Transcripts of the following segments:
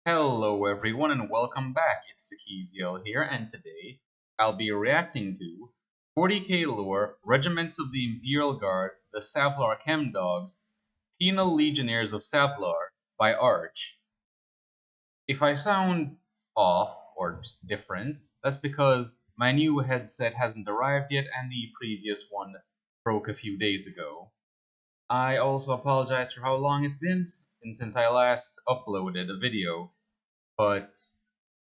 Hello everyone and welcome back. It's Sakiziel here, and today I'll be reacting to 40k lore, Regiments of the Imperial Guard, the Savlar Chem-Dogs, Penal Legionnaires of Savlar by Arch. If I sound off or just different, that's because my new headset hasn't arrived yet and the previous one broke a few days ago. I also apologize for how long it's been since I last uploaded a video. But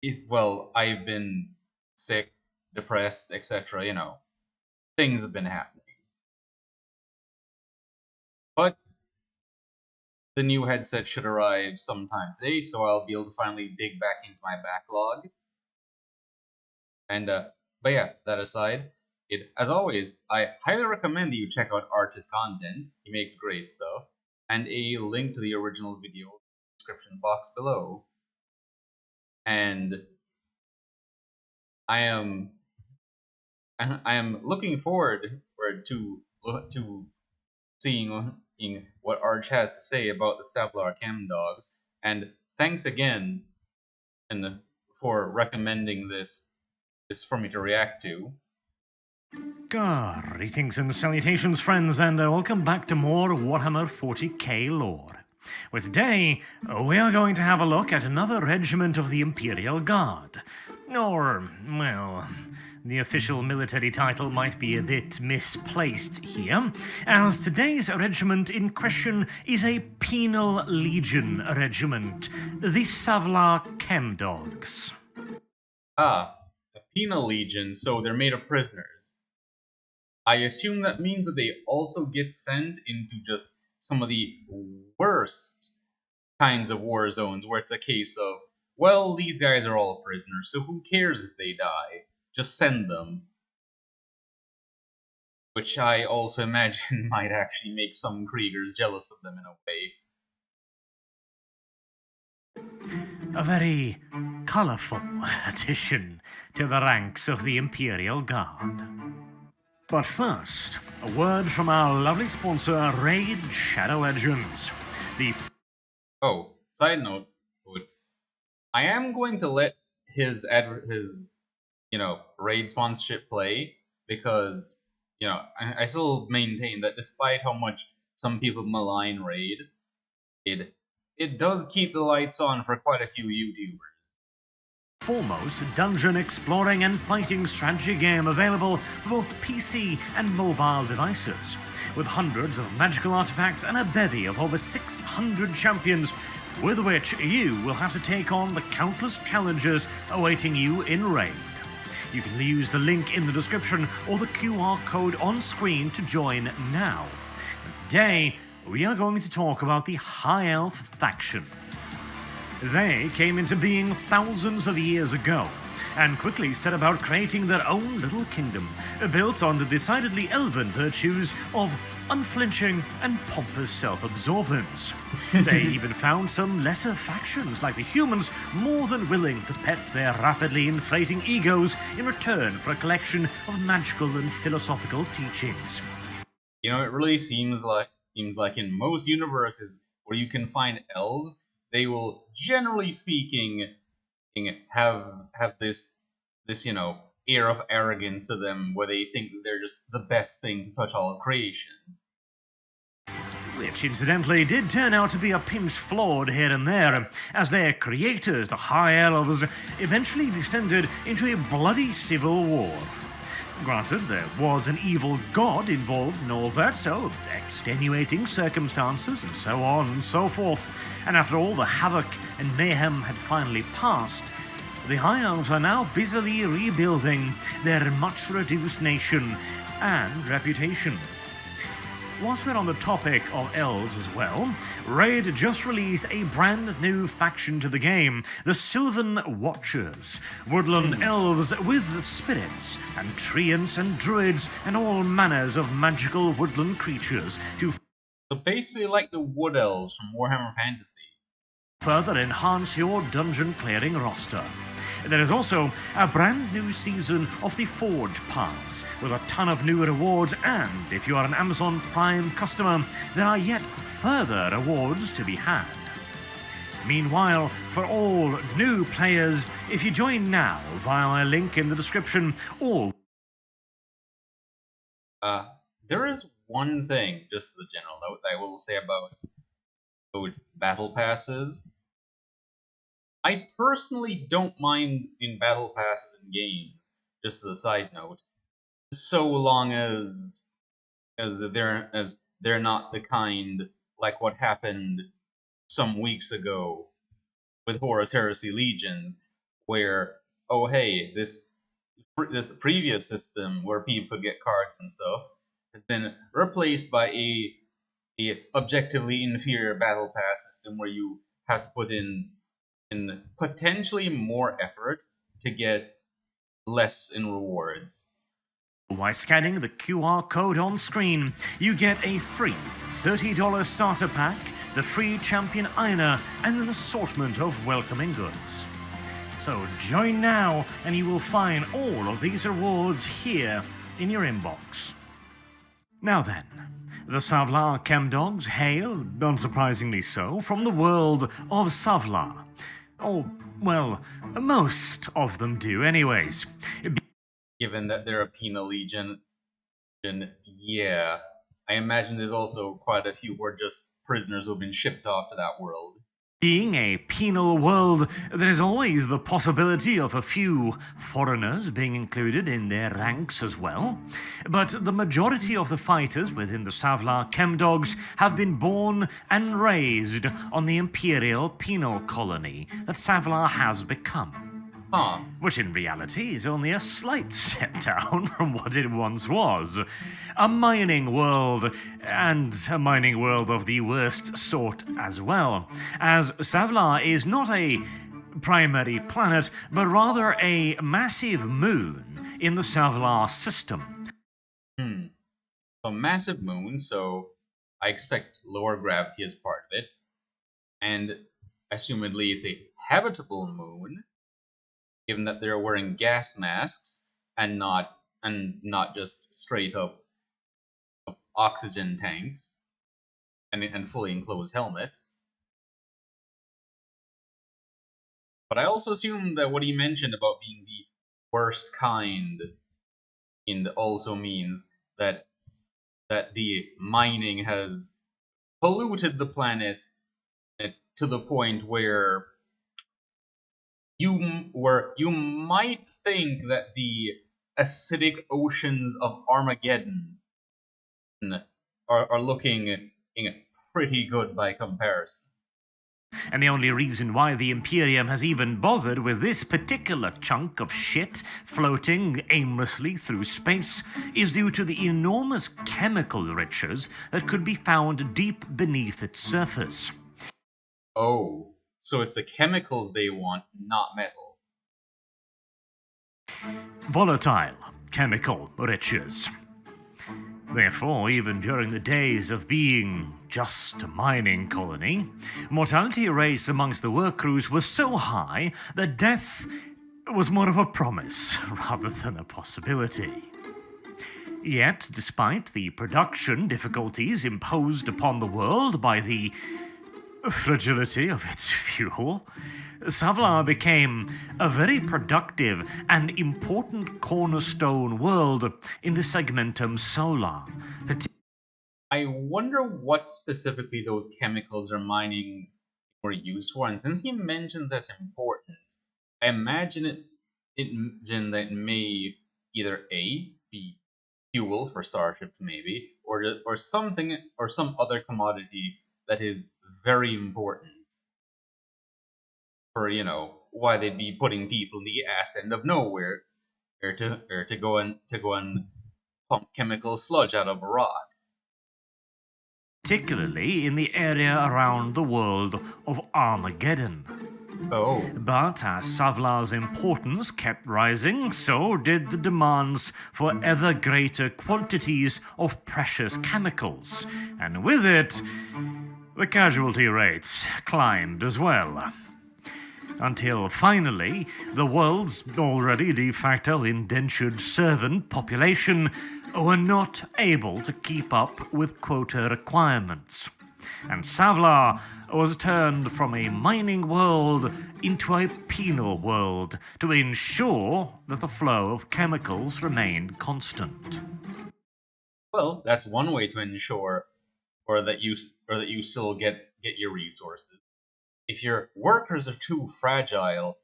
I've been sick, depressed, etc. Things have been happening. But the new headset should arrive sometime today, so I'll be able to finally dig back into my backlog. But yeah, that aside, as always, I highly recommend that you check out Arch's content. He makes great stuff, and a link to the original video in the description box below. And I am looking forward to seeing what Arch has to say about the Savlar Chem-Dogs. And thanks again for recommending this for me to react to. Greetings and salutations, friends, and welcome back to more Warhammer 40k lore. Well, today, we are going to have a look at another regiment of the Imperial Guard. Or, well, the official military title might be a bit misplaced here, as today's regiment in question is a Penal Legion regiment, the Savlar Chem-Dogs. Ah, the Penal Legion, so they're made of prisoners. I assume that means that they also get sent into just some of the worst kinds of war zones where it's a case of, well, these guys are all prisoners, so who cares if they die? Just send them. Which I also imagine might actually make some Kriegers jealous of them in a way. A very colourful addition to the ranks of the Imperial Guard. But first, a word from our lovely sponsor, Raid Shadow Legends. Side note, I am going to let his raid sponsorship play because I still maintain that despite how much some people malign raid, it does keep the lights on for quite a few YouTubers. Foremost dungeon exploring and fighting strategy game available for both PC and mobile devices, with hundreds of magical artifacts and a bevy of over 600 champions with which you will have to take on the countless challenges awaiting you in raid. You can use the link in the description or the QR code on screen to join now. And today we are going to talk about the High Elf faction. They came into being thousands of years ago, and quickly set about creating their own little kingdom, built on the decidedly elven virtues of unflinching and pompous self-absorbance. They even found some lesser factions, like the humans, more than willing to pet their rapidly inflating egos in return for a collection of magical and philosophical teachings. It really seems like in most universes where you can find elves, they will, generally speaking, have this air of arrogance to them, where they think that they're just the best thing to touch all of creation. Which, incidentally, did turn out to be a pinch flawed here and there, as their creators, the High Elves, eventually descended into a bloody civil war. Granted, there was an evil god involved in all that, so extenuating circumstances and so on and so forth. And after all the havoc and mayhem had finally passed, the High Elves are now busily rebuilding their much-reduced nation and reputation. Whilst we're on the topic of elves as well, Raid just released a brand new faction to the game, the Sylvan Watchers, woodland elves with spirits and treants and druids and all manners of magical woodland creatures to So basically like the wood elves from Warhammer Fantasy. Further enhance your dungeon clearing roster. There is also a brand new season of the Forge Pass, with a ton of new rewards, and if you are an Amazon Prime customer, there are yet further rewards to be had. Meanwhile, for all new players, if you join now via my link in the description, or there is one thing, just as a general note, that I will say about battle passes. I personally don't mind in battle passes in games, just as a side note, so long as they're not the kind like what happened some weeks ago with Horus Heresy Legions, where oh hey, this previous system where people could get cards and stuff has been replaced by a objectively inferior battle pass system where you have to put in potentially more effort to get less in rewards. by scanning the QR code on screen, you get a free $30 starter pack, the free champion Einer, and an assortment of welcoming goods. So join now and you will find all of these rewards here in your inbox. Now then, the Savlar Chem-Dogs hail, unsurprisingly so, from the world of Savlar. Or, well, most of them do anyways. Given that they're a Penal Legion, yeah, I imagine there's also quite a few who are just prisoners who've been shipped off to that world. Being a penal world, there is always the possibility of a few foreigners being included in their ranks as well. But the majority of the fighters within the Savlar Chem-Dogs have been born and raised on the Imperial Penal colony that Savlar has become. Which in reality is only a slight step down from what it once was. A mining world, and a mining world of the worst sort as well, as Savlar is not a primary planet, but rather a massive moon in the Savlar system. A massive moon, so I expect lower gravity as part of it, and assumedly it's a habitable moon, given that they're wearing gas masks and not just straight up oxygen tanks and fully enclosed helmets. But I also assume that what he mentioned about being the worst kind also means that the mining has polluted the planet to the point where you might think that the acidic oceans of Armageddon are looking pretty good by comparison. And the only reason why the Imperium has even bothered with this particular chunk of shit floating aimlessly through space is due to the enormous chemical riches that could be found deep beneath its surface. Oh. So it's the chemicals they want, not metal. Volatile chemical riches. Therefore, even during the days of being just a mining colony, mortality rates amongst the work crews was so high that death was more of a promise rather than a possibility. Yet, despite the production difficulties imposed upon the world by the fragility of its fuel, Savlar became a very productive and important cornerstone world in the segmentum solar. I wonder what specifically those chemicals are mining were used for, and since he mentions that's important, I imagine that it may either A, be fuel for starships maybe, or something, or some other commodity that is very important for, why they'd be putting people in the ass end of nowhere or to go and pump chemical sludge out of a rock. Particularly in the area around the world of Armageddon. Oh. But as Savlar's importance kept rising, so did the demands for ever greater quantities of precious chemicals, and with it, the casualty rates climbed as well. Until finally, the world's already de facto indentured servant population were not able to keep up with quota requirements. and Savlar was turned from a mining world into a penal world to ensure that the flow of chemicals remained constant. Well, that's one way to ensure or that you still get your resources. If your workers are too fragile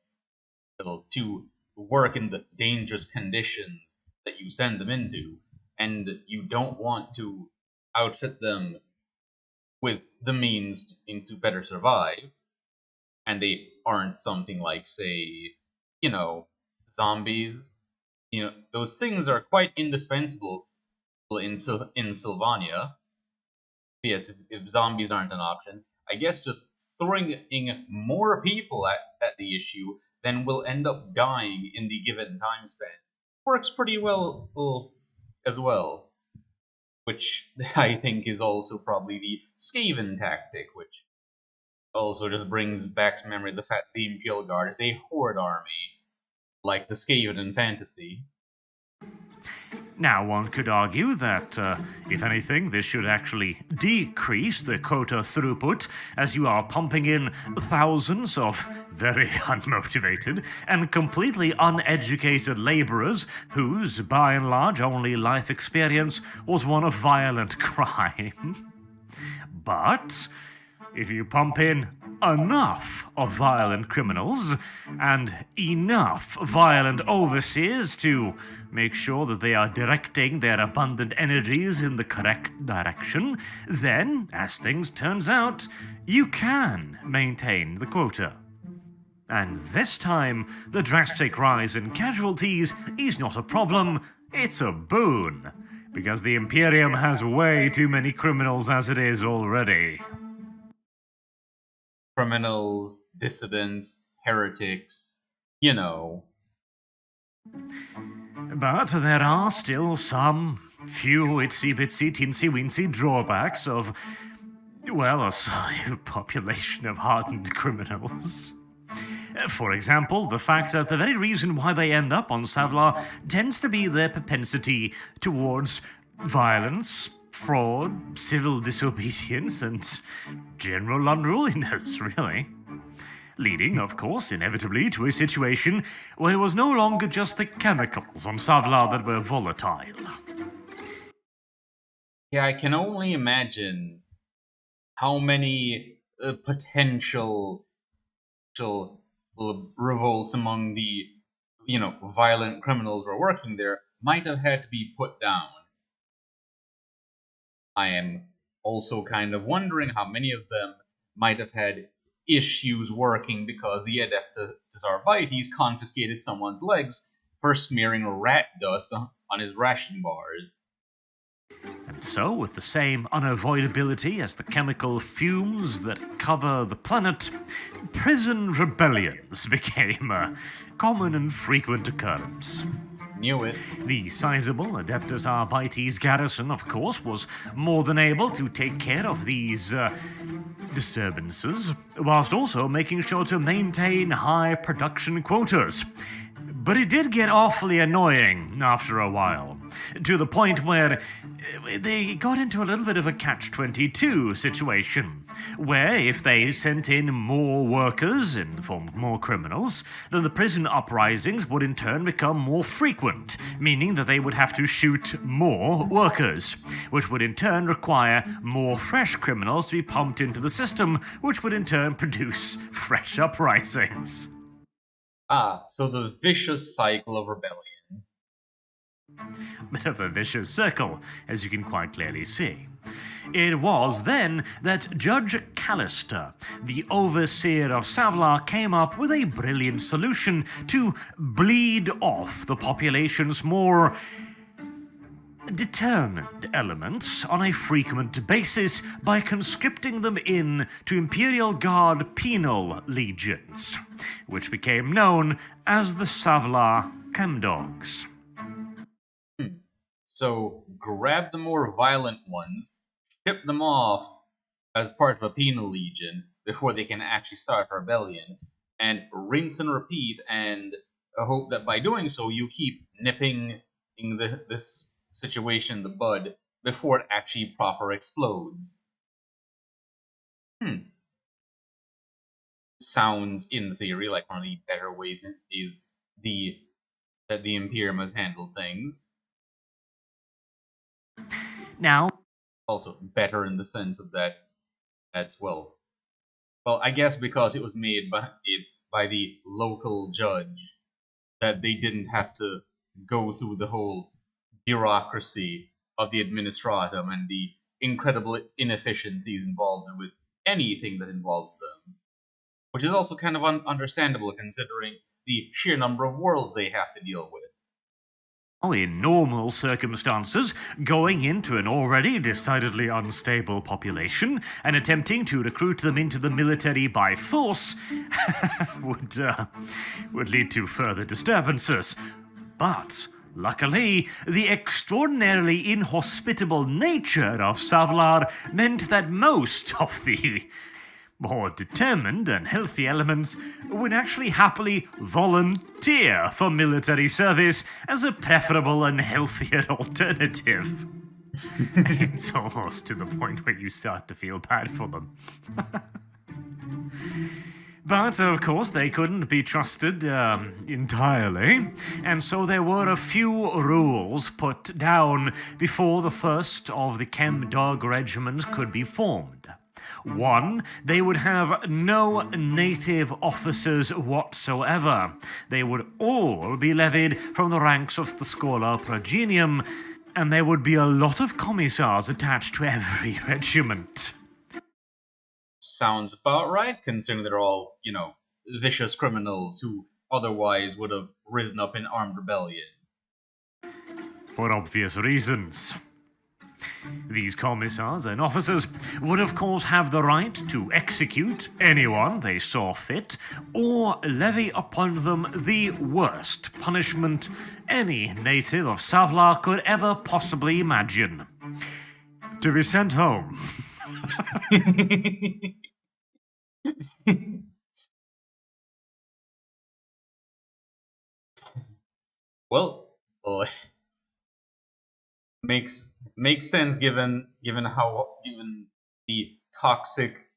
to work in the dangerous conditions that you send them into, and you don't want to outfit them with the means to better survive, and they aren't something like, say, zombies. Those things are quite indispensable in Sylvania. Yes, if zombies aren't an option, I guess just throwing in more people at the issue than will end up dying in the given time span works pretty well as well. Which I think is also probably the Skaven tactic, which also just brings back to memory the fact the Imperial Guard is a horde army, like the Skaven in fantasy. Now, one could argue that, if anything, this should actually decrease the quota throughput, as you are pumping in thousands of very unmotivated and completely uneducated labourers whose, by and large, only life experience was one of violent crime. But if you pump in enough of violent criminals and enough violent overseers to make sure that they are directing their abundant energies in the correct direction, then, as things turns out, you can maintain the quota. And this time, the drastic rise in casualties is not a problem, it's a boon, because the Imperium has way too many criminals as it is already. Criminals, dissidents, heretics, But there are still some few itsy-bitsy teensy-weensy drawbacks of, well, a population of hardened criminals. For example, the fact that the very reason why they end up on Savlar tends to be their propensity towards violence, fraud, civil disobedience, and general unruliness, really. Leading, of course, inevitably to a situation where it was no longer just the chemicals on Savlar that were volatile. Yeah, I can only imagine how many potential revolts among the, violent criminals who are working there might have had to be put down. I am also kind of wondering how many of them might have had issues working because the Adeptus Arbites confiscated someone's legs for smearing rat dust on his ration bars. And so, with the same unavoidability as the chemical fumes that cover the planet, prison rebellions became a common and frequent occurrence. Knew it. The sizable Adeptus Arbites garrison, of course, was more than able to take care of these disturbances, whilst also making sure to maintain high production quotas. But it did get awfully annoying after a while, to the point where they got into a little bit of a catch-22 situation, where if they sent in more workers in the form of more criminals, then the prison uprisings would in turn become more frequent, meaning that they would have to shoot more workers, which would in turn require more fresh criminals to be pumped into the system, which would in turn produce fresh uprisings. Ah, so the vicious cycle of rebellion. Bit of a vicious circle, as you can quite clearly see. It was then that Judge Callister, the overseer of Savlar, came up with a brilliant solution to bleed off the population's more determined elements on a frequent basis by conscripting them in to Imperial Guard penal legions, which became known as the Savlar Chem-Dogs. So grab the more violent ones, ship them off as part of a penal legion before they can actually start a rebellion, and rinse and repeat, and hope that by doing so you keep nipping this situation in the bud before it actually proper explodes. sounds, in theory, like one of the better ways is that the Imperium has handled things. Now, also better in the sense of that's well, I guess because it was made by the local judge, that they didn't have to go through the whole bureaucracy of the administratum and the incredible inefficiencies involved with anything that involves them, which is also kind of understandable considering the sheer number of worlds they have to deal with. in normal circumstances, going into an already decidedly unstable population and attempting to recruit them into the military by force would lead to further disturbances. But luckily, the extraordinarily inhospitable nature of Savlar meant that most of the more determined and healthy elements would actually happily volunteer for military service as a preferable and healthier alternative. It's almost to the point where you start to feel bad for them. But, of course, they couldn't be trusted entirely, and so there were a few rules put down before the first of the Chem-Dog regiments could be formed. 1, they would have no native officers whatsoever. They would all be levied from the ranks of the Schola Progenium, and there would be a lot of commissars attached to every regiment. Sounds about right, considering they're all, vicious criminals who otherwise would have risen up in armed rebellion. For obvious reasons. These commissars and officers would of course have the right to execute anyone they saw fit, or levy upon them the worst punishment any native of Savlar could ever possibly imagine. To be sent home. well, makes sense given the toxic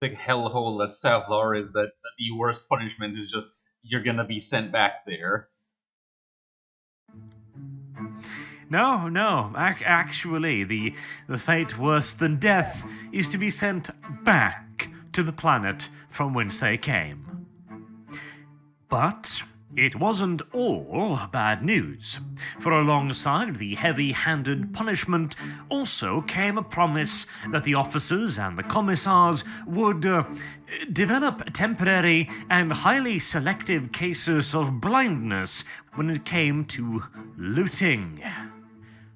hellhole that Savlar is, that the worst punishment is just you're gonna be sent back there. No. Actually, the fate worse than death is to be sent back to the planet from whence they came. But it wasn't all bad news, for alongside the heavy-handed punishment also came a promise that the officers and the commissars would develop temporary and highly selective cases of blindness when it came to looting.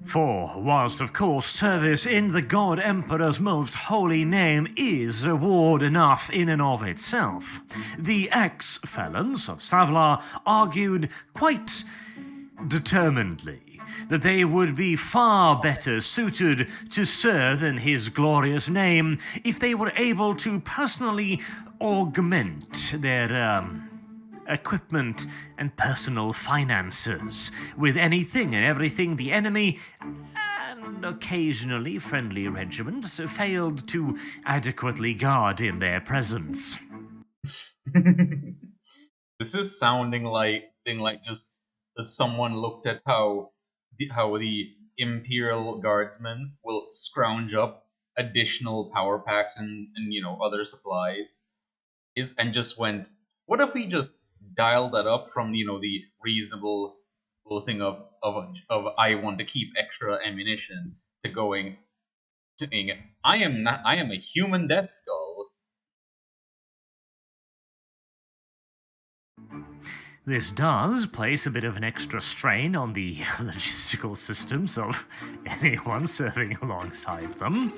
For whilst of course service in the God Emperor's most holy name is reward enough in and of itself, the ex-felons of Savlar argued quite determinedly that they would be far better suited to serve in his glorious name if they were able to personally augment their equipment and personal finances with anything and everything the enemy and occasionally friendly regiments failed to adequately guard in their presence. This is sounding like just as someone looked at how the Imperial Guardsmen will scrounge up additional power packs and other supplies and just went, what if we just dial that up from the reasonable thing of I want to keep extra ammunition to going to being I am a human death skull. This does place a bit of an extra strain on the logistical systems of anyone serving alongside them.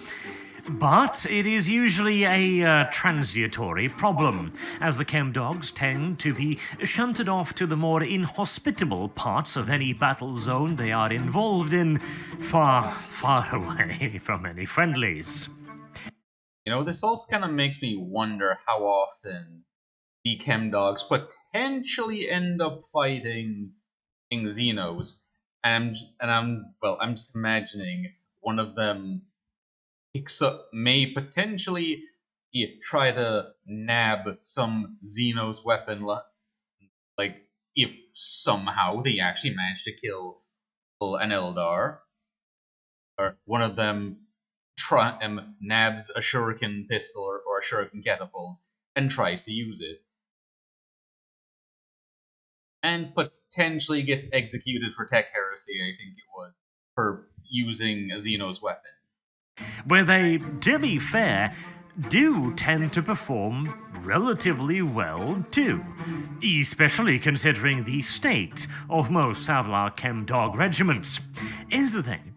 But it is usually a transitory problem, as the Chem-Dogs tend to be shunted off to the more inhospitable parts of any battle zone they are involved in, far, far away from any friendlies. This also kind of makes me wonder how often the Chem-Dogs potentially end up fighting Xenos, and I'm just imagining one of them may potentially try to nab some Xenos weapon, like if somehow they actually manage to kill an Eldar, or one of them nabs a shuriken pistol or a shuriken catapult and tries to use it. And potentially gets executed for tech heresy, I think it was, for using a Xenos weapon. Where they, to be fair, do tend to perform relatively well too, especially considering the state of most Savlar Chem-Dog regiments. Here's the thing.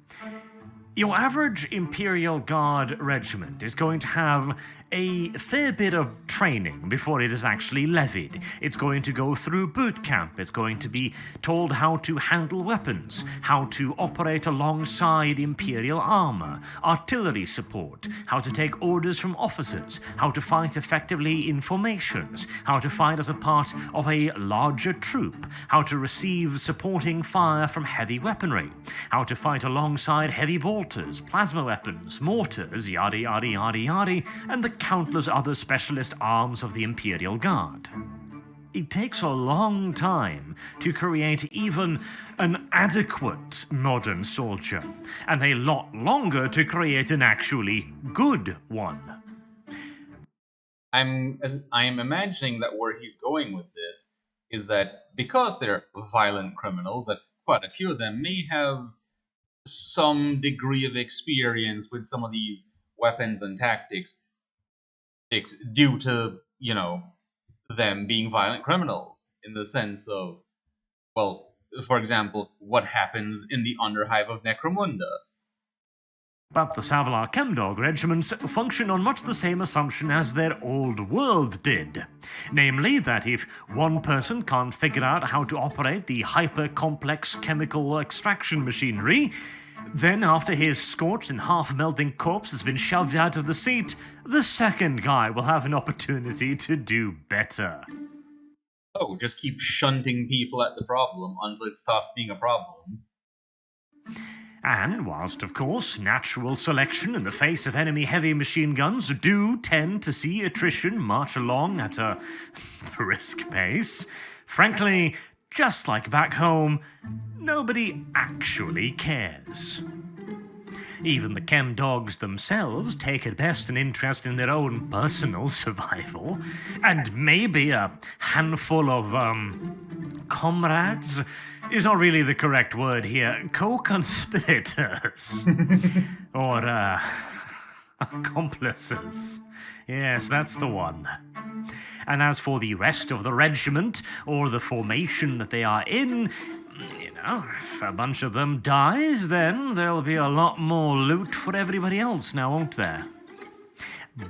Your average Imperial Guard regiment is going to have a fair bit of training before it is actually levied. It's going to go through boot camp. It's going to be told how to handle weapons, how to operate alongside Imperial armor, artillery support, how to take orders from officers, how to fight effectively in formations, how to fight as a part of a larger troop, how to receive supporting fire from heavy weaponry, how to fight alongside heavy bolters, plasma weapons, mortars, yada yada yada yada, and the countless other specialist arms of the Imperial Guard. It takes a long time to create even an adequate modern soldier, and a lot longer to create an actually good one. I'm imagining that where he's going with this is that because they're violent criminals, that quite a few of them may have some degree of experience with some of these weapons and tactics due to, them being violent criminals, in the sense of, well, for example, what happens in the Underhive of Necromunda. But the Savlar Chem-Dog regiments function on much the same assumption as their old world did. Namely, that if one person can't figure out how to operate the hyper-complex chemical extraction machinery, then after his scorched and half-melting corpse has been shoved out of the seat, the second guy will have an opportunity to do better. Oh, just keep shunting people at the problem until it stops being a problem. And whilst, of course, natural selection in the face of enemy heavy machine guns do tend to see attrition march along at a brisk pace, frankly, just like back home, nobody actually cares. Even the Chem-Dogs themselves take at best an interest in their own personal survival, and maybe a handful of, comrades is not really the correct word here, co-conspirators, or, accomplices. Yes, that's the one. And as for the rest of the regiment, or the formation that they are in, if a bunch of them dies, then there'll be a lot more loot for everybody else now, won't there?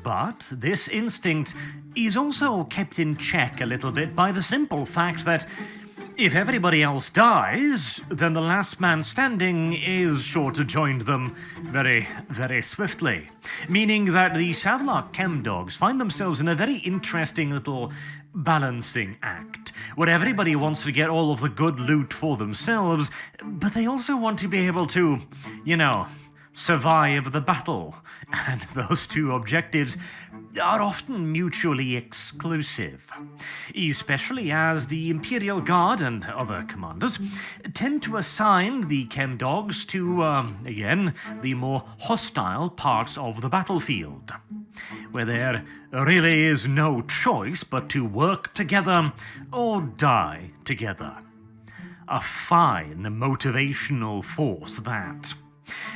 But this instinct is also kept in check a little bit by the simple fact that if everybody else dies, then the last man standing is sure to join them very, very swiftly. Meaning that the Savlar Chem-Dogs find themselves in a very interesting little balancing act, where everybody wants to get all of the good loot for themselves, but they also want to be able to, survive the battle. And those two objectives are often mutually exclusive, especially as the Imperial Guard and other commanders tend to assign the Chem-Dogs to, again, the more hostile parts of the battlefield, where there really is no choice but to work together or die together. A fine motivational force, that.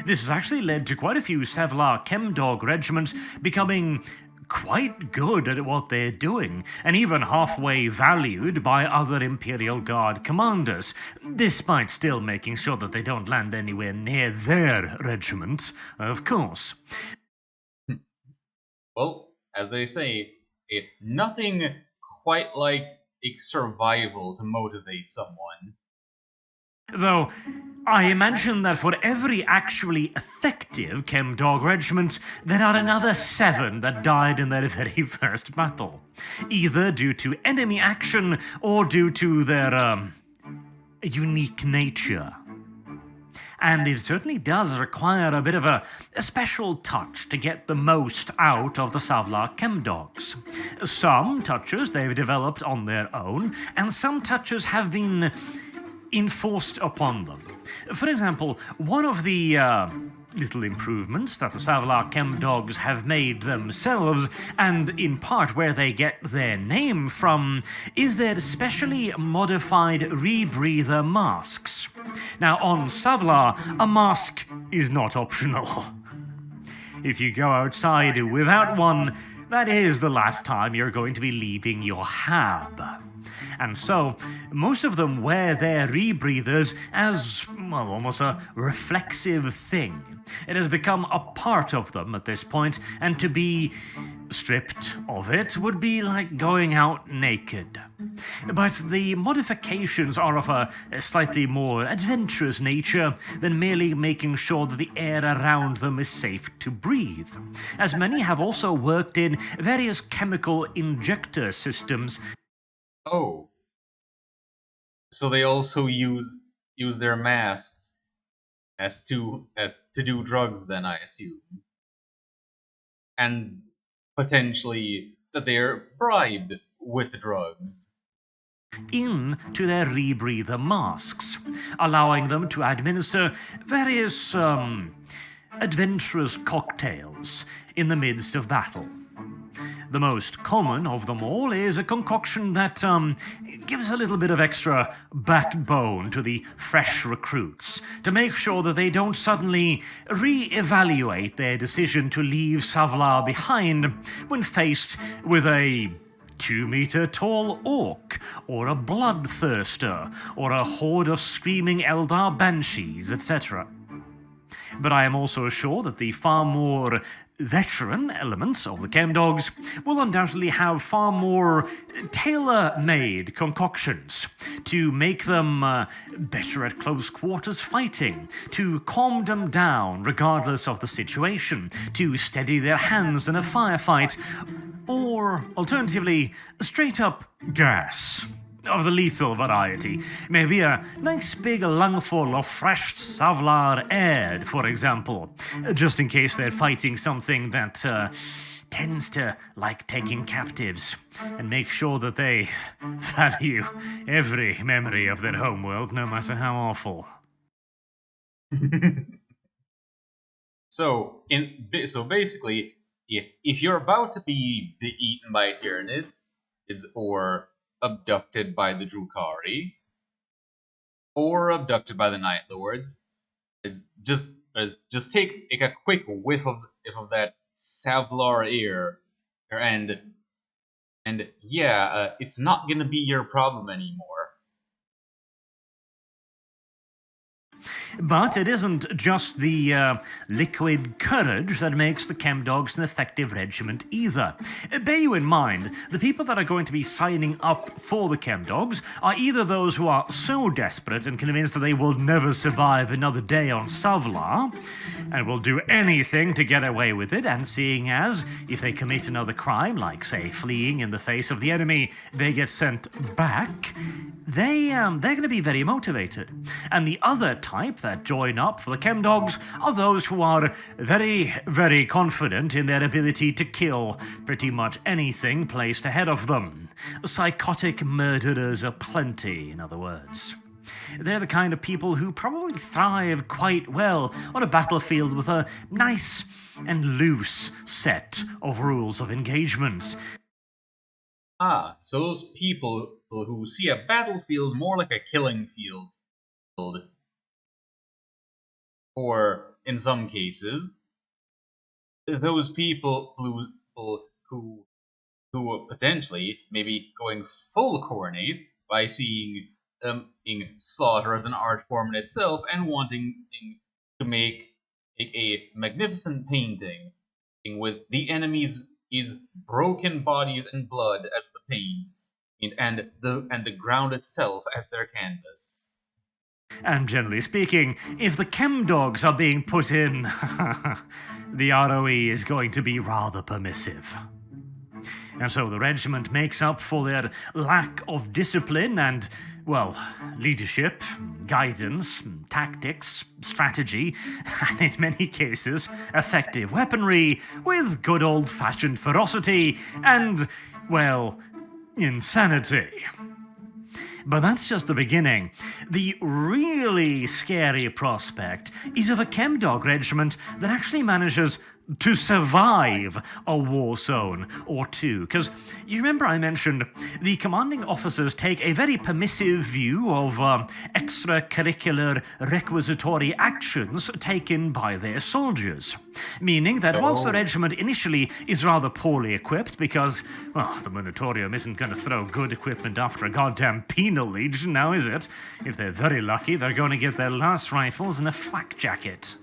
This has actually led to quite a few Savlar Chem-Dog regiments becoming quite good at what they're doing, and even halfway valued by other Imperial Guard commanders, despite still making sure that they don't land anywhere near their regiment, of course. Well, as they say, nothing quite like a survival to motivate someone. Though, I imagine that for every actually effective Chem-Dog regiment, there are another 7 that died in their very first battle, either due to enemy action or due to their, unique nature. and it certainly does require a bit of a special touch to get the most out of the Savlar Chem-Dogs. Some touches they've developed on their own, and some touches have been enforced upon them. For example, one of the little improvements that the Savlar Chem-Dogs have made themselves, and in part where they get their name from, is their specially modified rebreather masks. Now, on Savlar, a mask is not optional. If you go outside without one, that is the last time you're going to be leaving your hab. And so, most of them wear their rebreathers as, well, almost a reflexive thing. It has become a part of them at this point, and to be stripped of it would be like going out naked. But the modifications are of a slightly more adventurous nature than merely making sure that the air around them is safe to breathe, as many have also worked in various chemical injector systems. Oh, so they also use their masks as to do drugs, then, I assume, and potentially that they're bribed with drugs Into their rebreather masks, allowing them to administer various adventurous cocktails in the midst of battle. The most common of them all is a concoction that gives a little bit of extra backbone to the fresh recruits to make sure that they don't suddenly re-evaluate their decision to leave Savlar behind when faced with a 2-meter-tall orc, or a bloodthirster, or a horde of screaming Eldar banshees, etc. But I am also sure that the far more veteran elements of the Chem-Dogs will undoubtedly have far more tailor-made concoctions to make them better at close quarters fighting, to calm them down regardless of the situation, to steady their hands in a firefight, or alternatively, straight up gas. Of the lethal variety. Maybe a nice big lungful of fresh Savlar air, for example, just in case they're fighting something that tends to like taking captives, and make sure that they value every memory of their homeworld, no matter how awful. So basically, if you're about to be eaten by Tyranids, or abducted by the Drukhari, or abducted by the Night Lords, it's just take a quick whiff of that Savlar air, and yeah, it's not gonna be your problem anymore. But it isn't just the liquid courage that makes the Chem-Dogs an effective regiment either. Bear you in mind, the people that are going to be signing up for the Chem-Dogs are either those who are so desperate and convinced that they will never survive another day on Savlar, and will do anything to get away with it, and seeing as, if they commit another crime, like, say, fleeing in the face of the enemy, they get sent back, they're going to be very motivated. And the other type that join up for the Chem-Dogs are those who are very, very confident in their ability to kill pretty much anything placed ahead of them. Psychotic murderers aplenty, in other words. They're the kind of people who probably thrive quite well on a battlefield with a nice and loose set of rules of engagement. Ah, so those people who see a battlefield more like a killing field, or in some cases, those people who potentially maybe going full coronate by seeing slaughter as an art form in itself and wanting to make a magnificent painting with the enemy's broken bodies and blood as the paint, and the ground itself as their canvas. And generally speaking, if the Chem-Dogs are being put in, the ROE is going to be rather permissive. And so the regiment makes up for their lack of discipline and, well, leadership, guidance, tactics, strategy, and in many cases, effective weaponry with good old-fashioned ferocity and, well, insanity. But that's just the beginning. The really scary prospect is of a Chem-Dog regiment that actually manages to survive a war zone or two. Because you remember I mentioned the commanding officers take a very permissive view of extracurricular requisitory actions taken by their soldiers. Meaning that whilst the regiment initially is rather poorly equipped because, well, the Monitorium isn't going to throw good equipment after a goddamn penal legion, now is it? If they're very lucky, they're going to get their last rifles and a flak jacket,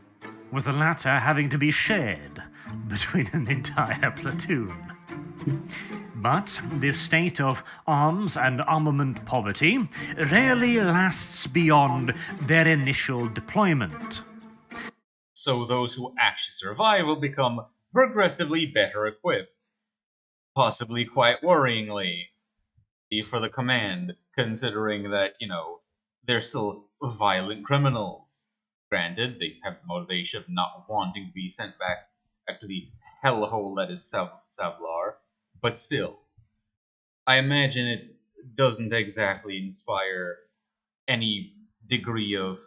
with the latter having to be shared between an entire platoon. But this state of arms and armament poverty rarely lasts beyond their initial deployment. So those who actually survive will become progressively better equipped. Possibly quite worryingly for the command, considering that, they're still violent criminals. Granted, they have the motivation of not wanting to be sent back to the hellhole that is Savlar, but still, I imagine it doesn't exactly inspire any degree of,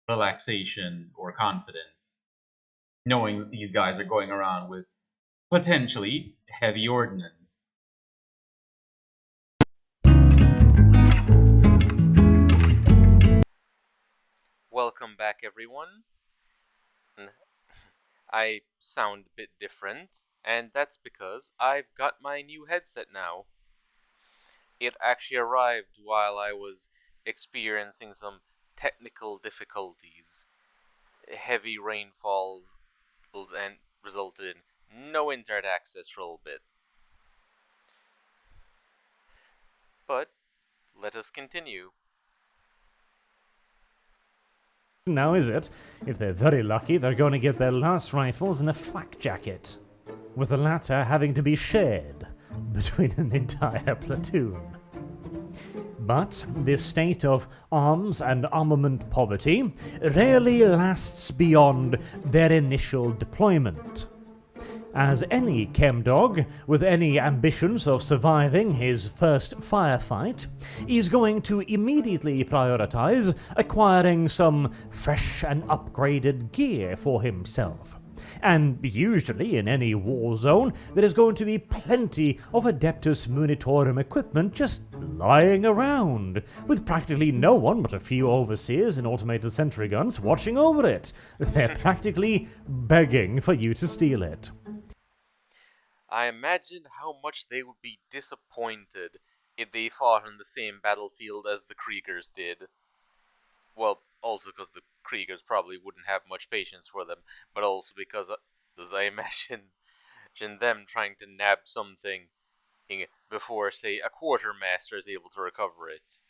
relaxation or confidence, knowing that these guys are going around with potentially heavy ordnance. Welcome back, everyone. I sound a bit different, and that's because I've got my new headset now. It actually arrived while I was experiencing some technical difficulties. Heavy rainfalls and resulted in no internet access for a little bit. But let us continue. Now is it? If they're very lucky, they're going to get their last rifles and a flak jacket, with the latter having to be shared between an entire platoon. But this state of arms and armament poverty rarely lasts beyond their initial deployment, as any Chem-Dog with any ambitions of surviving his first firefight is going to immediately prioritize acquiring some fresh and upgraded gear for himself. And usually in any war zone, there is going to be plenty of Adeptus Munitorum equipment just lying around, with practically no one but a few overseers and automated sentry guns watching over it. They're practically begging for you to steal it. I imagine how much they would be disappointed if they fought on the same battlefield as the Kriegers did. Well, also because the Kriegers probably wouldn't have much patience for them, but also because, as I imagine them trying to nab something before, say, a quartermaster is able to recover it.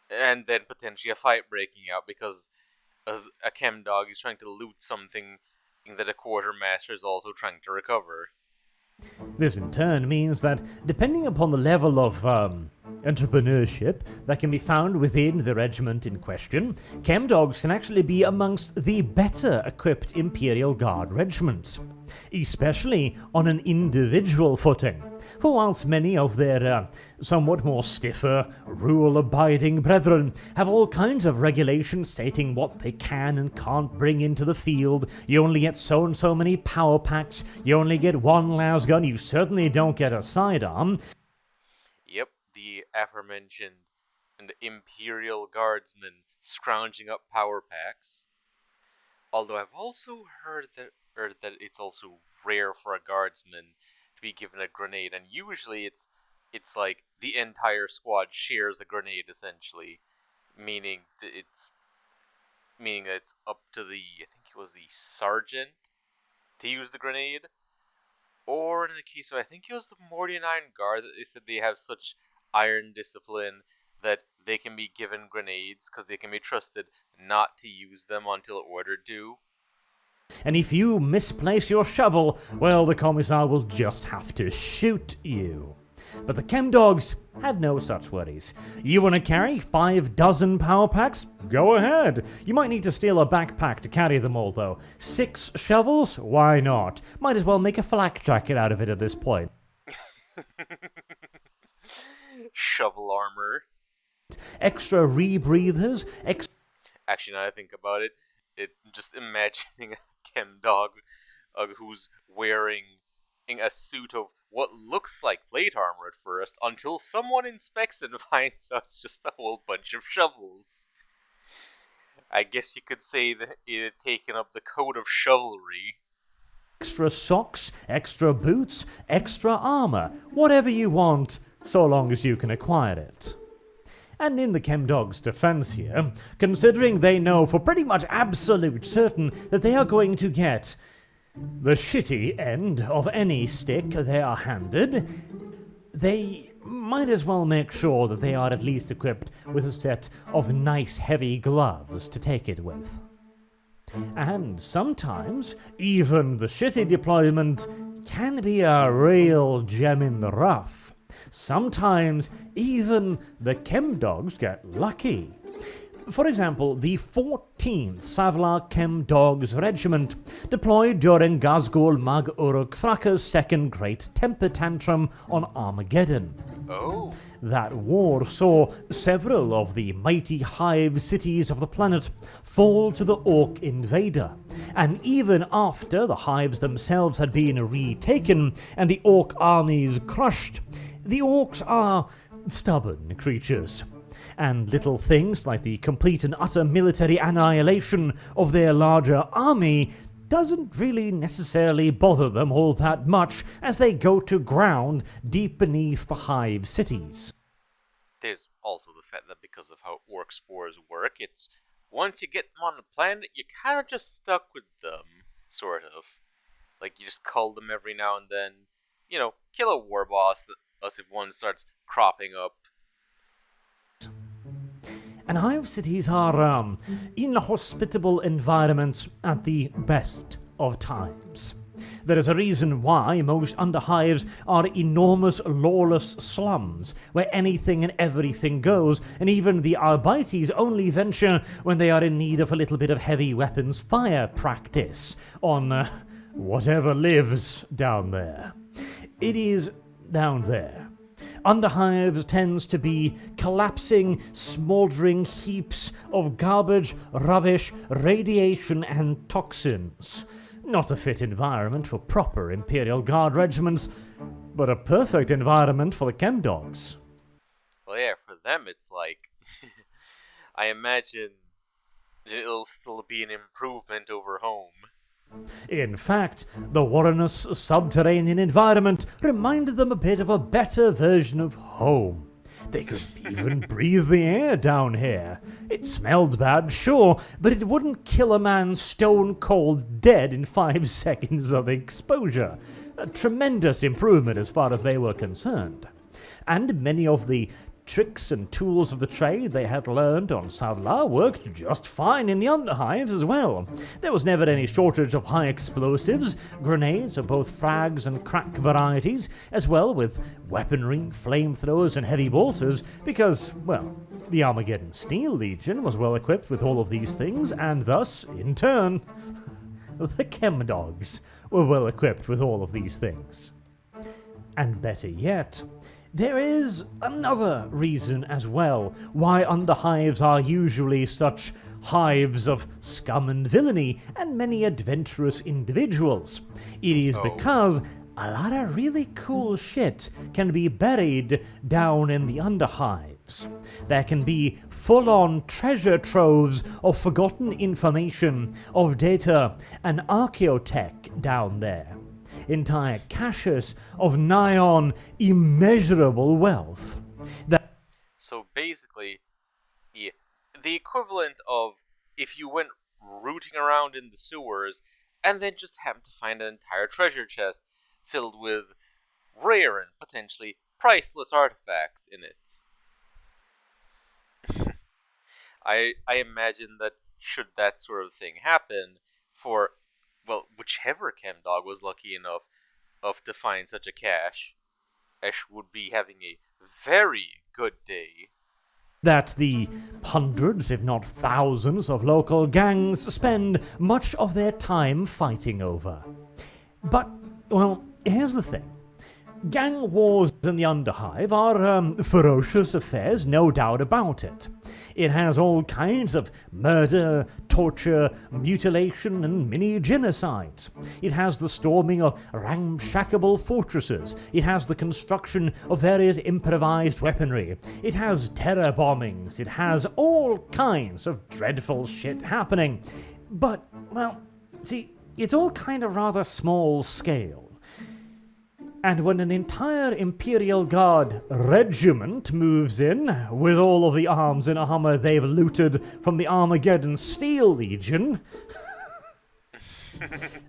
And then potentially a fight breaking out because as a Chem-Dog is trying to loot something that a quartermaster is also trying to recover. This in turn means that, depending upon the level of entrepreneurship that can be found within the regiment in question, Chem-Dogs can actually be amongst the better equipped Imperial Guard regiments, especially on an individual footing. For whilst many of their somewhat more stiffer, rule-abiding brethren have all kinds of regulations stating what they can and can't bring into the field, you only get so and so many power packs, you only get one lasgun, you certainly don't get a sidearm. Yep, the aforementioned Imperial Guardsmen scrounging up power packs. Although I've also heard that it's also rare for a guardsman to be given a grenade, and usually it's like the entire squad shares a grenade essentially, meaning that it's up to the, I think it was the sergeant to use the grenade, or in the case of, I think it was the Morty 9 Guard, that they said they have such iron discipline that they can be given grenades because they can be trusted not to use them until ordered to. And if you misplace your shovel, well, the commissar will just have to shoot you. But the Chem-Dogs have no such worries. You want to carry 5 dozen power packs? Go ahead. You might need to steal a backpack to carry them all, though. 6 shovels? Why not? Might as well make a flak jacket out of it at this point. Shovel armor. Extra rebreathers. Actually, now I think about it, just imagining a chem dog who's wearing a suit of what looks like plate armor at first, until someone inspects it and finds out it's just a whole bunch of shovels. I guess you could say that it had taken up the code of chivalry. Extra socks, extra boots, extra armor, whatever you want, so long as you can acquire it. And in the Chem-Dogs' defense here, considering they know for pretty much absolute certain that they are going to get the shitty end of any stick they are handed, they might as well make sure that they are at least equipped with a set of nice heavy gloves to take it with. And sometimes, even the shitty deployment can be a real gem in the rough. Sometimes, even the Chem-Dogs get lucky. For example, the 14th Savlar Chem-Dogs Regiment deployed during Gazgul Mag Uruk Thraka's second Great Temper Tantrum on Armageddon. Oh. That war saw several of the mighty hive cities of the planet fall to the Orc invader, and even after the hives themselves had been retaken and the Orc armies crushed, the Orcs are stubborn creatures, and little things like the complete and utter military annihilation of their larger army doesn't really necessarily bother them all that much as they go to ground deep beneath the hive cities. There's also the fact that because of how orc spores work, it's once you get them on the planet, you're kind of just stuck with them, sort of. Like, you just cull them every now and then. You know, kill a war boss if one starts cropping up. And hive cities are inhospitable environments at the best of times. There is a reason why most underhives are enormous lawless slums, where anything and everything goes, and even the Arbites only venture when they are in need of a little bit of heavy weapons fire practice on whatever lives down there. It is down there. Underhives tends to be collapsing, smouldering heaps of garbage, rubbish, radiation, and toxins. Not a fit environment for proper Imperial Guard regiments, but a perfect environment for the Chem-Dogs. Well, yeah, for them it's like, I imagine it'll still be an improvement over home. In fact, the Warrenus subterranean environment reminded them a bit of a better version of home. They could even breathe the air down here. It smelled bad, sure, but it wouldn't kill a man stone cold dead in 5 seconds of exposure. A tremendous improvement as far as they were concerned. And many of the tricks and tools of the trade they had learned on Savlar worked just fine in the underhives as well. There was never any shortage of high explosives, grenades of both frags and crack varieties, as well with weaponry, flamethrowers and heavy bolters, because, well, the Armageddon Steel Legion was well equipped with all of these things, and thus, in turn, the Chem-Dogs were well equipped with all of these things. And better yet, there is another reason as well why underhives are usually such hives of scum and villainy and many adventurous individuals. It is because a lot of really cool shit can be buried down in the underhives. There can be full-on treasure troves of forgotten information, of data and archaeotech down there. Entire caches of nigh on immeasurable wealth. So basically, the equivalent of if you went rooting around in the sewers and then just happened to find an entire treasure chest filled with rare and potentially priceless artifacts in it. I imagine that should that sort of thing happen, for well, whichever Chem-Dog was lucky enough to find such a cache, Ash would be having a very good day. That the hundreds, if not thousands, of local gangs spend much of their time fighting over. But, well, here's the thing. Gang wars in the Underhive are ferocious affairs, no doubt about it. It has all kinds of murder, torture, mutilation, and mini-genocides. It has the storming of ramshackable fortresses. It has the construction of various improvised weaponry. It has terror bombings. It has all kinds of dreadful shit happening. But, well, see, it's all kind of rather small scale. And when an entire Imperial Guard regiment moves in, with all of the arms and armor they've looted from the Armageddon Steel Legion,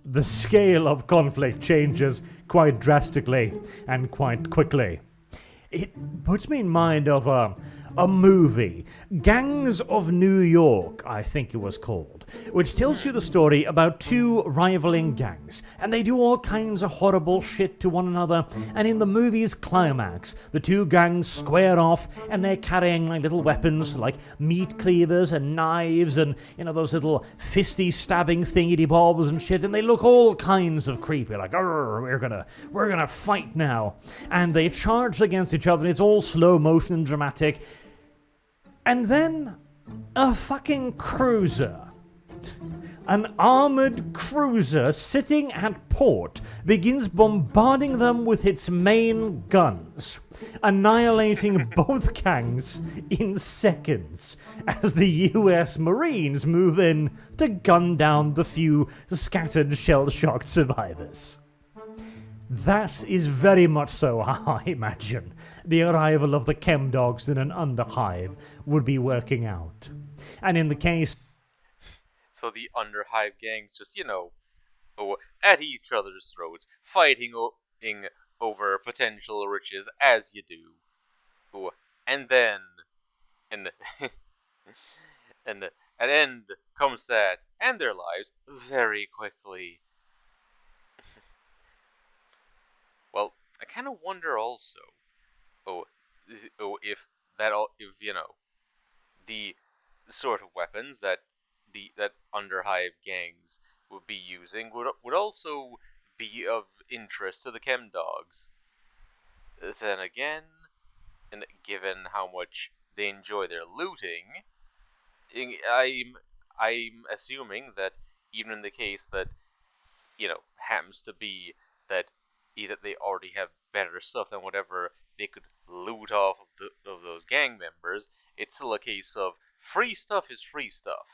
the scale of conflict changes quite drastically and quite quickly. It puts me in mind of a movie, Gangs of New York, I think it was called, which tells you the story about two rivaling gangs, and they do all kinds of horrible shit to one another, and in the movie's climax, the two gangs square off, and they're carrying like little weapons like meat cleavers and knives and, you know, those little fisty stabbing thingy-bobs and shit, and they look all kinds of creepy, like, we're gonna fight now. And they charge against each other, and it's all slow motion and dramatic. And then a fucking cruiser, an armored cruiser sitting at port, begins bombarding them with its main guns, annihilating both gangs in seconds as the US Marines move in to gun down the few scattered shell-shocked survivors. That is very much so how I imagine the arrival of the Chem-Dogs in an Underhive would be working out. And in the case... So the Underhive gangs just, at each other's throats, fighting over potential riches as you do. And then... And and at end comes that, and their lives, very quickly. Well, I kind of wonder also, if the sort of weapons that that Underhive gangs would be using would also be of interest to the Chem-Dogs. Then again, and given how much they enjoy their looting, I'm assuming that even in the case that happens to be that either they already have better stuff than whatever they could loot off of those gang members, it's still a case of free stuff is free stuff.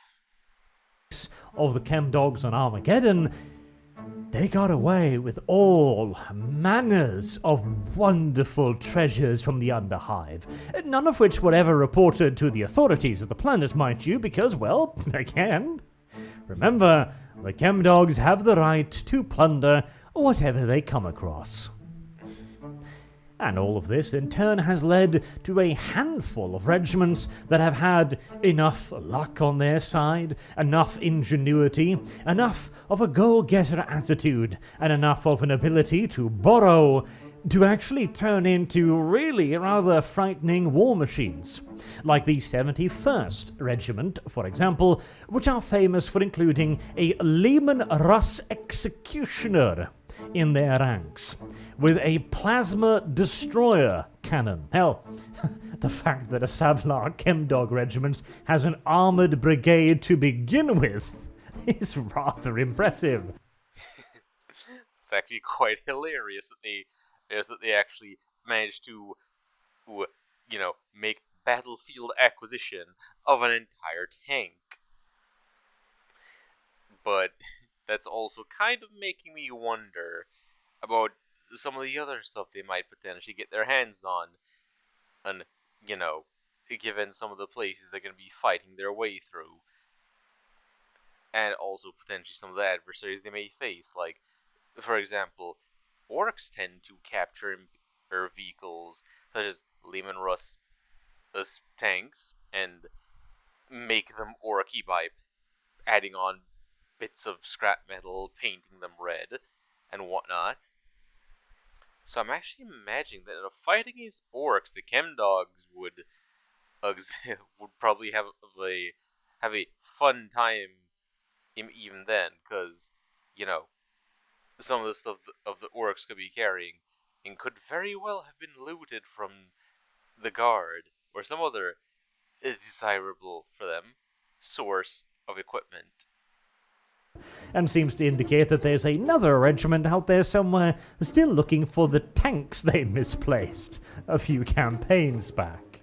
Of the Chem-Dogs on Armageddon, they got away with all manners of wonderful treasures from the Underhive, none of which were ever reported to the authorities of the planet, mind you, because, well, again, remember, the Chem-Dogs have the right to plunder whatever they come across. And all of this, in turn, has led to a handful of regiments that have had enough luck on their side, enough ingenuity, enough of a go-getter attitude, and enough of an ability to borrow to actually turn into really rather frightening war machines, like the 71st Regiment, for example, which are famous for including a Lehman Russ executioner in their ranks, with a plasma destroyer cannon. Hell, the fact that a Savlar Chem-Dog regiment has an armoured brigade to begin with is rather impressive. It's actually quite hilarious that they actually managed to, make battlefield acquisition of an entire tank. But that's also kind of making me wonder about some of the other stuff they might potentially get their hands on, and given some of the places they're going to be fighting their way through, and also potentially some of the adversaries they may face. Like, for example, orcs tend to capture vehicles such as Lehman Russ tanks and make them orky by adding on bits of scrap metal, painting them red, and whatnot. So I'm actually imagining that in a fight against orcs, the Chem-Dogs would probably have a fun time even then, because some of the stuff of the orcs could be carrying and could very well have been looted from the guard or some other desirable for them source of equipment. And seems to indicate that there's another regiment out there somewhere still looking for the tanks they misplaced a few campaigns back.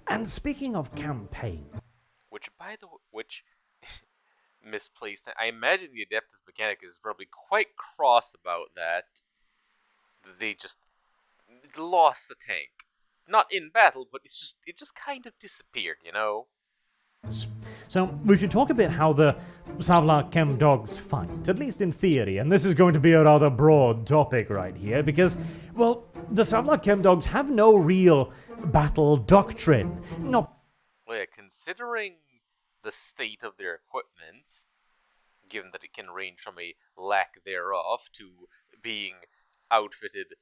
And speaking of campaign, which misplaced, I imagine the Adeptus Mechanicus is probably quite cross about that. They just lost the tank. Not in battle, but it just kind of disappeared, So we should talk a bit how the Savlar Chem-Dogs fight, at least in theory, and this is going to be a rather broad topic right here, because, well, the Savlar Chem-Dogs have no real battle doctrine. Well, yeah, considering the state of their equipment, given that it can range from a lack thereof to being outfitted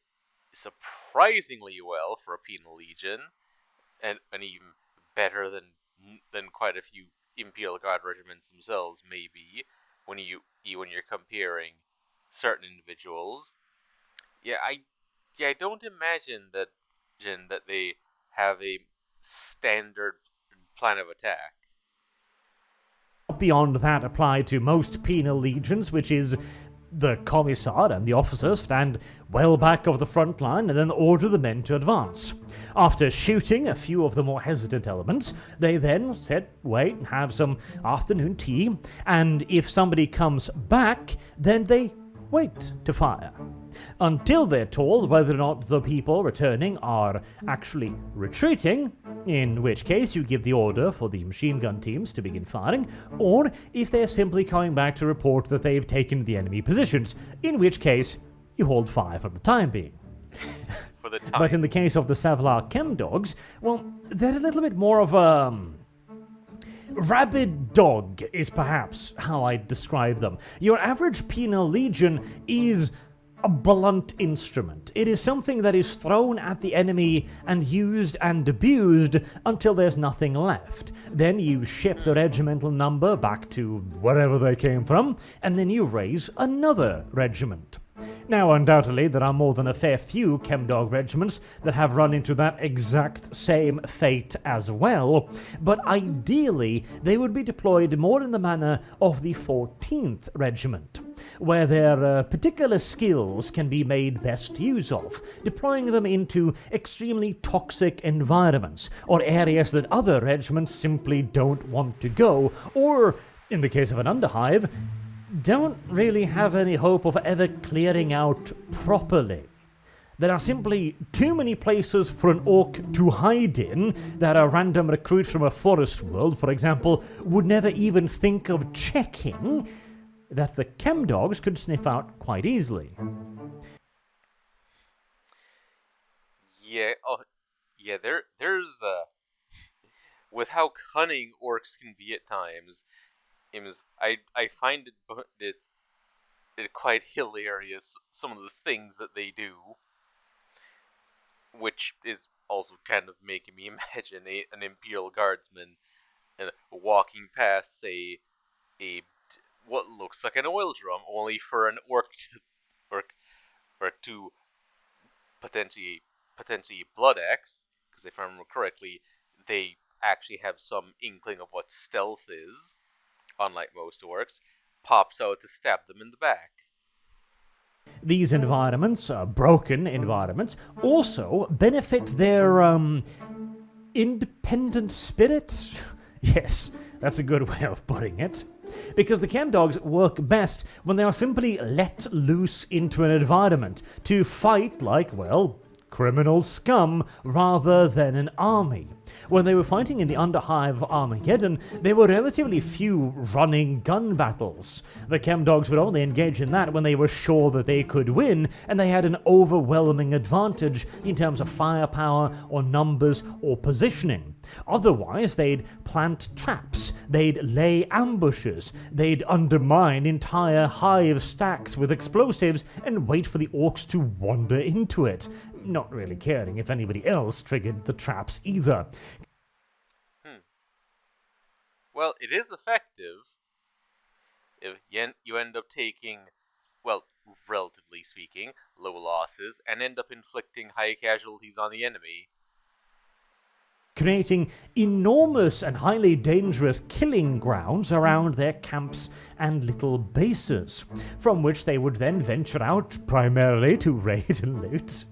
surprisingly well for a Penal Legion, and even better than quite a few Imperial Guard regiments themselves may be, when you're comparing certain individuals. I don't imagine that they have a standard plan of attack. Beyond that apply to most Penal Legions, which is the commissar and the officers stand well back of the front line and then order the men to advance. After shooting a few of the more hesitant elements, they then wait and have some afternoon tea, and if somebody comes back, then they wait to fire until they're told whether or not the people returning are actually retreating, in which case you give the order for the machine gun teams to begin firing, or if they're simply coming back to report that they've taken the enemy positions, in which case you hold fire for the time being. But in the case of the Savlar Chem-Dogs, well, they're a little bit more of a rabid dog is perhaps how I'd describe them. Your average Penal Legion is a blunt instrument. It is something that is thrown at the enemy and used and abused until there's nothing left. Then you ship the regimental number back to wherever they came from, and then you raise another regiment. Now, undoubtedly, there are more than a fair few Chem-Dog regiments that have run into that exact same fate as well, but ideally they would be deployed more in the manner of the 14th Regiment, where their particular skills can be made best use of, deploying them into extremely toxic environments, or areas that other regiments simply don't want to go, or, in the case of an underhive, don't really have any hope of ever clearing out properly. There are simply too many places for an orc to hide in that a random recruit from a forest world, for example, would never even think of checking, that the Chem-Dogs could sniff out quite easily. There's with how cunning orcs can be at times, I find it quite hilarious, some of the things that they do, which is also kind of making me imagine an Imperial Guardsman walking past, say, what looks like an oil drum, only for an orc to potentially blood axe, because if I remember correctly, they actually have some inkling of what stealth is, unlike most orcs, pops out to stab them in the back. These environments, broken environments, also benefit their independent spirit. Yes, that's a good way of putting it. Because the Chem-Dogs work best when they are simply let loose into an environment to fight like, well, criminal scum rather than an army. When they were fighting in the Underhive of Armageddon, there were relatively few running gun battles. The Chem-Dogs would only engage in that when they were sure that they could win, and they had an overwhelming advantage in terms of firepower or numbers or positioning. Otherwise, they'd plant traps, they'd lay ambushes, they'd undermine entire hive stacks with explosives and wait for the orcs to wander into it, not really caring if anybody else triggered the traps either. Well, it is effective if you end up taking, well, relatively speaking, low losses and end up inflicting high casualties on the enemy. Creating enormous and highly dangerous killing grounds around their camps and little bases, from which they would then venture out primarily to raid and loot.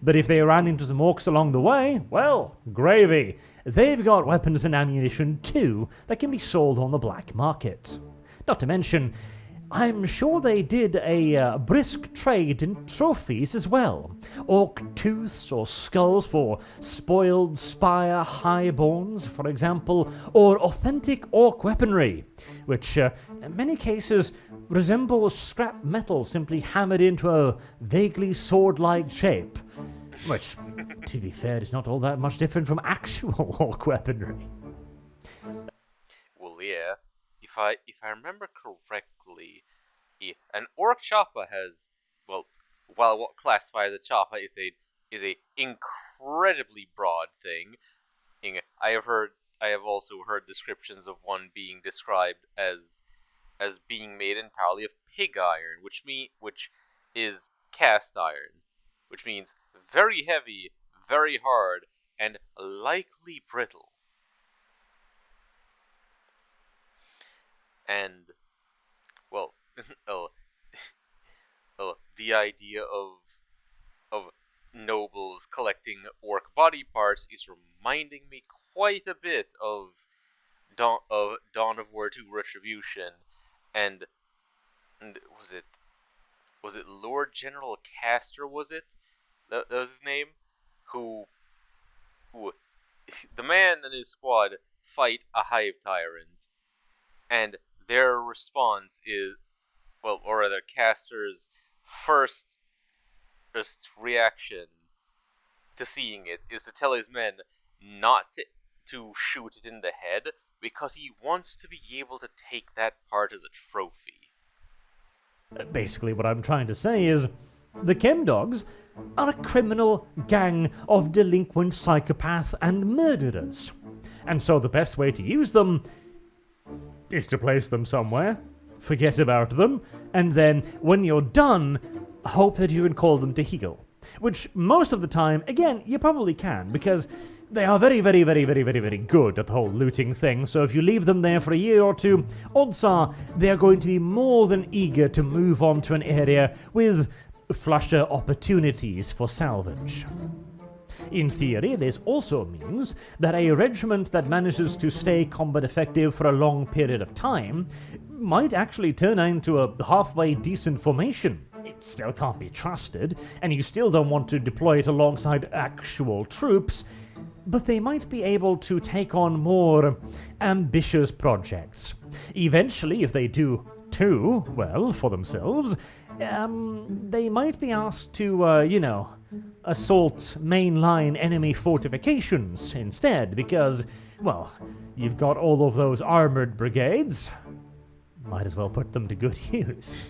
But if they ran into some orcs along the way, well, gravy. They've got weapons and ammunition too that can be sold on the black market. Not to mention, I'm sure they did a brisk trade in trophies as well. Orc tooths or skulls for spoiled spire highborns, for example, or authentic orc weaponry, which in many cases resembles scrap metal simply hammered into a vaguely sword-like shape. Which, to be fair, is not all that much different from actual orc weaponry. Well, yeah. If I remember correctly, an orc choppa has, well, while what classifies as a choppa is a incredibly broad thing. I have also heard descriptions of one being described as being made entirely of pig iron, which is cast iron, which means very heavy, very hard, and likely brittle. And, well, the idea of nobles collecting orc body parts is reminding me quite a bit of Dawn of War 2 Retribution, and was it Lord General Castor, was it? That was his name? Who the man and his squad fight a hive tyrant, and their response is, well, or rather, Castor's first reaction to seeing it is to tell his men not to shoot it in the head because he wants to be able to take that part as a trophy. Basically, what I'm trying to say is, the Chem-Dogs are a criminal gang of delinquent psychopaths and murderers. And so the best way to use them is to place them somewhere, forget about them, and then, when you're done, hope that you can call them to heel. Which, most of the time, again, you probably can, because they are very, very, very, very, very, very good at the whole looting thing, so if you leave them there for a year or two, odds are they're going to be more than eager to move on to an area with flusher opportunities for salvage. In theory, this also means that a regiment that manages to stay combat effective for a long period of time might actually turn into a halfway decent formation. It still can't be trusted, and you still don't want to deploy it alongside actual troops, but they might be able to take on more ambitious projects. Eventually, if they do too well for themselves, they might be asked to, assault mainline enemy fortifications instead, because, well, you've got all of those armored brigades. Might as well put them to good use.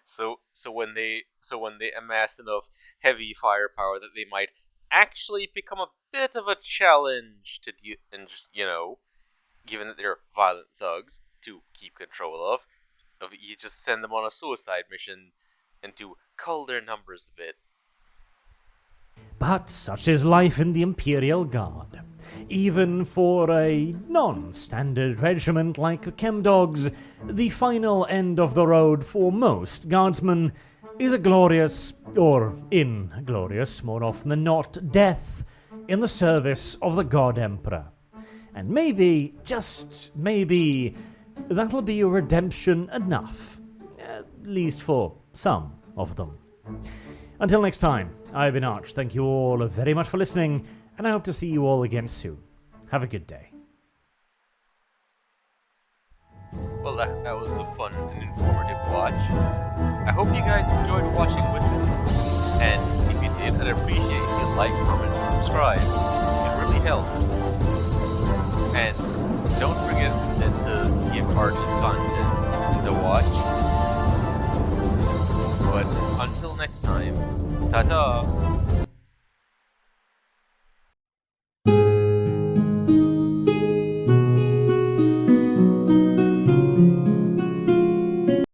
So when they amass enough heavy firepower that they might actually become a bit of a challenge to given that they're violent thugs to keep control of, you just send them on a suicide mission and to cull their numbers a bit. But such is life in the Imperial Guard. Even for a non-standard regiment like the Chem-Dogs, the final end of the road for most guardsmen is a glorious, or inglorious, more often than not, death in the service of the God Emperor. And maybe, just maybe, that'll be a redemption enough, at least for some of them. Until next time, I've been Arch. Thank you all very much for listening, and I hope to see you all again soon. Have a good day. Well, that was a fun and informative watch. I hope you guys enjoyed watching with me. And if you did, I'd appreciate if you like, comment, and subscribe. It really helps. And don't forget to give Arch content in the watch. But until next time, ta-ta!